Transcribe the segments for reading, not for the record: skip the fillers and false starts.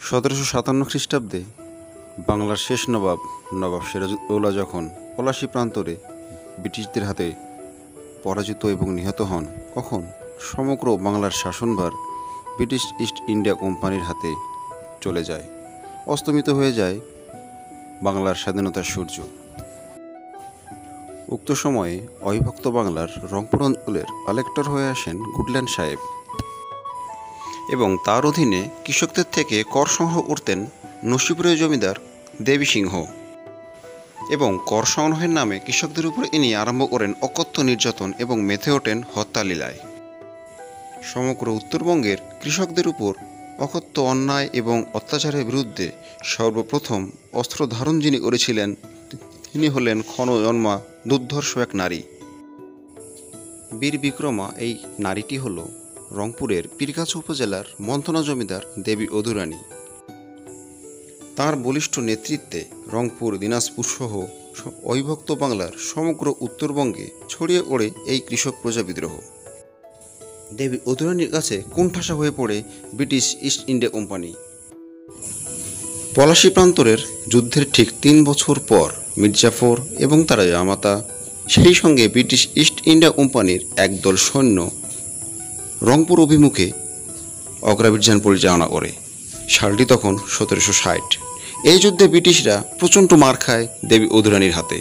1757 খ্রিস্টাব্দে বাংলার শেষ নবাব সিরাজউদ্দৌলা যখন পলাশী প্রান্তরে ব্রিটিশদের হাতে পরাজিত এবং নিহত হন, তখন সমগ্র বাংলার শাসনভার ব্রিটিশ ইস্ট ইন্ডিয়া কোম্পানির হাতে চলে যায়। অস্তমিত হয়ে যায় বাংলার স্বাধীনতার সূর্য। উক্ত সময়ে অবিভক্ত বাংলার রংপুর অঞ্চলের কালেক্টর হয়ে আসেন গুডল্যান্ড সাহেব এবং তার অধীনে কৃষকদের থেকে কর সংগ্রহ করতেন নসিপুরের জমিদার দেবী সিংহ এবং কর সংগ্রহের নামে কৃষকদের উপর ইনি আরম্ভ করেন অকথ্য নির্যাতন এবং মেতে ওঠেন হত্যালীলায়। সমগ্র উত্তরবঙ্গের কৃষকদের উপর অকথ্য অন্যায় এবং অত্যাচারের বিরুদ্ধে সর্বপ্রথম অস্ত্র ধারণ যিনি করেছিলেন তিনি হলেন ক্ষণজন্মা দুর্ধর্ষ এক নারী। বীর বিক্রমা এই নারীটি হল রংপুরের পীরগাছা উপজেলার মন্থনা জমিদার দেবী অধুরানী। তাঁর বলিষ্ঠ নেতৃত্বে রংপুর, দিনাজপুর সহ অবিভক্ত বাংলার সমগ্র উত্তরবঙ্গে ছড়িয়ে পড়ে এই কৃষক প্রজা বিদ্রোহ। দেবী অধুরানীর কাছে কোণঠাসা হয়ে পড়ে British East India company. Plassey প্রান্তরের যুদ্ধের ঠিক 3 বছর পর মির্জাফর এবং তার জামাতা, সেই সঙ্গে ব্রিটিশ ইস্ট ইন্ডিয়া কোম্পানির একদল সৈন্য রংপুর অভিমুখে অগ্রাভিযান পরিচালনা করে। সালটি তখন 1760। এই যুদ্ধে ব্রিটিশরা প্রচণ্ড মার খায় দেবী অধুরানীর হাতে।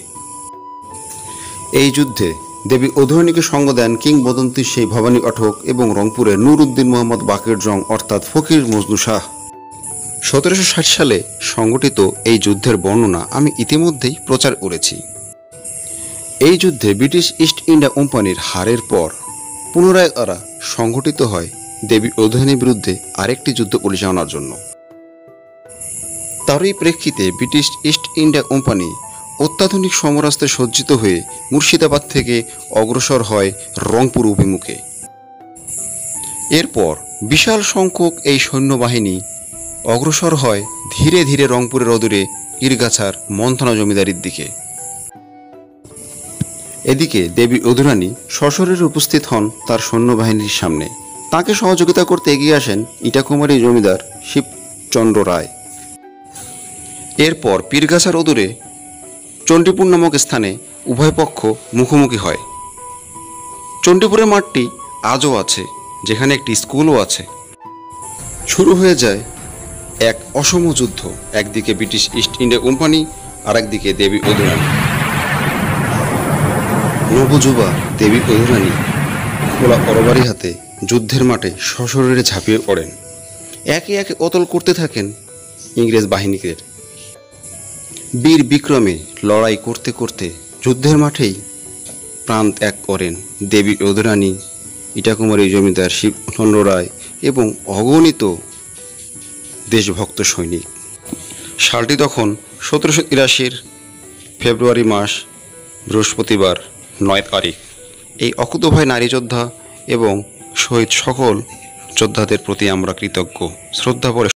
এই যুদ্ধে দেবী অধুরানীকে সঙ্গ দেন কিংবদন্তির সেই ভবানী পাঠক এবং রংপুরের নূর উদ্দিন মোহাম্মদ বাকের জং অর্থাৎ ফকির মজনু শাহ। 1760 সালে সংগঠিত এই যুদ্ধের বর্ণনা আমি ইতিমধ্যেই প্রচার করেছি। এই যুদ্ধে ব্রিটিশ ইস্ট ইন্ডিয়া কোম্পানির হারের পর পুনরায় তারা সংগঠিত হয় দেবী অধুরানীর বিরুদ্ধে আরেকটি যুদ্ধ পরিচালনার জন্য। তারই প্রেক্ষিতে ব্রিটিশ ইস্ট ইন্ডিয়া কোম্পানি অত্যাধুনিক সমরাস্ত্রে সজ্জিত হয়ে মুর্শিদাবাদ থেকে অগ্রসর হয় রংপুর অভিমুখে। এরপর বিশাল সংখ্যক এই সৈন্যবাহিনী অগ্রসর হয় ধীরে ধীরে রংপুরের অদূরে পীরগাছার মন্থনা জমিদারির দিকে। এদিকে দেবী অধুরানী সশরীরে উপস্থিত হন তার সৈন্যবাহিনীর সামনে। তাকে সহযোগিতা করতে এগিয়ে আসেন ইটাকুমারী জমিদার শিবচন্দ্র রায়। এরপর পীরগাছার অদূরে চণ্ডীপুর নামক স্থানে উভয় পক্ষ মুখোমুখি হয়। চণ্ডীপুরের মাঠটি আজও আছে, যেখানে একটি স্কুলও আছে। শুরু হয়ে যায় এক অসম যুদ্ধ, একদিকে ব্রিটিশ ইস্ট ইন্ডিয়া কোম্পানি আর একদিকে দেবী অধুরানী। নবযুবা দেবী অধুরানী খোলা তরবারি হাতে যুদ্ধের মাঠে সশরীরে ঝাঁপিয়ে পড়েন। একে একে কতল করতে থাকেন ইংরেজ বাহিনীকে। বীর বিক্রমে লড়াই করতে করতে যুদ্ধের মাঠেই প্রাণ ত্যাগ করেন দেবী অধুরানী, ইটাকুমারী জমিদার শিবচন্দ্র রায় এবং অগণিত দেশভক্ত সৈনিক। সালটি তখন 1783 ফেব্রুয়ারি মাস, বৃহস্পতিবার, 9 তারিখ। এই অকুতোভয় নারী যোদ্ধা এবং শহীদ সকল যোদ্ধাদের প্রতি আমরা কৃতজ্ঞ। শ্রদ্ধা ভরে